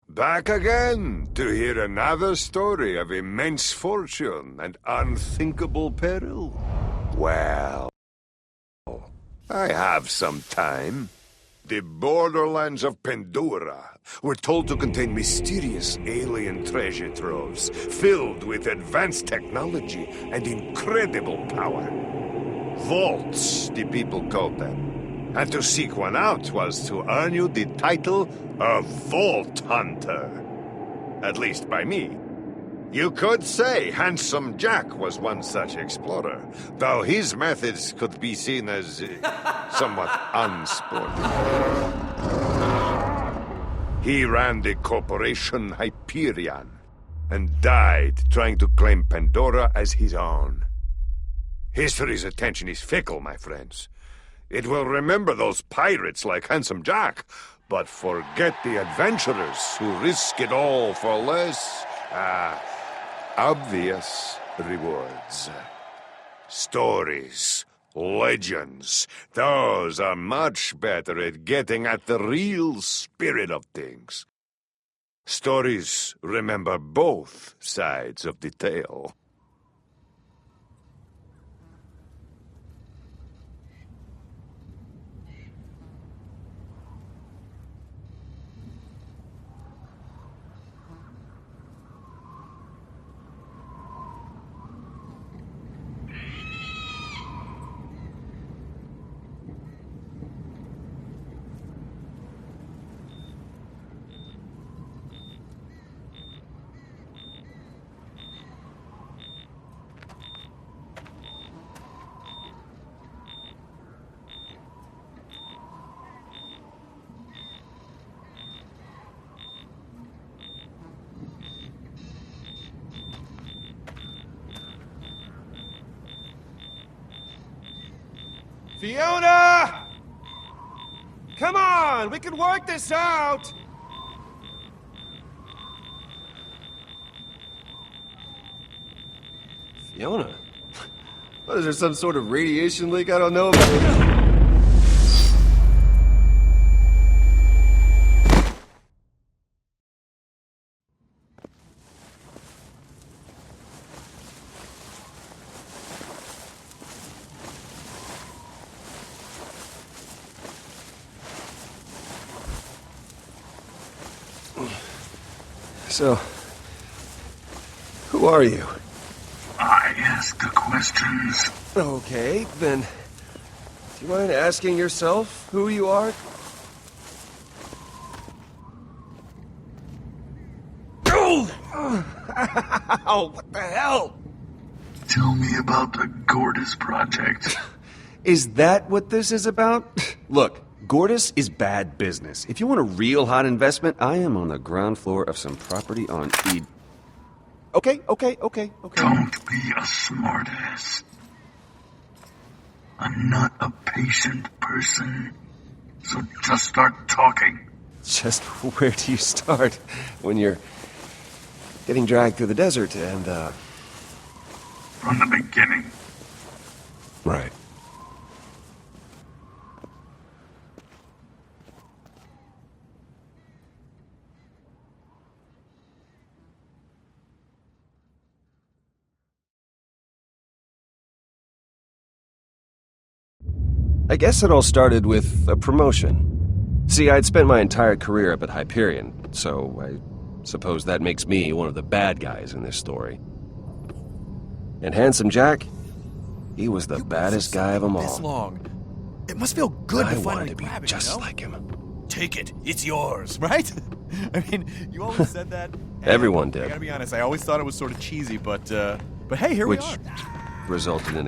Back again to hear another story of immense fortune and unthinkable peril. Well, I have some time. The borderlands of Pandora were told to contain mysterious alien treasure troves filled with advanced technology and incredible power. Vaults, the people called them. And to seek one out was to earn you the title of Vault Hunter. At least by me. You could say Handsome Jack was one such explorer, though his methods could be seen as somewhat unsporting. He ran the corporation Hyperion and died trying to claim Pandora as his own. History's attention is fickle, my friends. It will remember those pirates like Handsome Jack, but forget the adventurers who risk it all for less, obvious rewards. Stories, legends, those are much better at getting at the real spirit of things. Stories remember both sides of the tale. Fiona! Come on, we can work this out! Fiona? What, is there some sort of radiation leak I don't know about? So, who are you? I ask the questions. Okay, then, do you mind asking yourself who you are? Ow! What the hell? Tell me about the Gordis Project. Is that what this is about? Look, Gordis is bad business. If you want a real hot investment, I am on the ground floor of some property on Eden. Okay. Don't be a smartass. I'm not a patient person, so just start talking. Just where do you start when you're getting dragged through the desert and, From the beginning. Right. I guess it all started with a promotion. See, I'd spent my entire career up at Hyperion, so I suppose that makes me one of the bad guys in this story. And Handsome Jack, he was the baddest guy of them all. This long. It must feel good to finally grab it, just you know? like him. Take it, it's yours, right? I mean, you always said that. Everyone did. I gotta be honest, I always thought it was sort of cheesy, but hey, here we are. Resulted in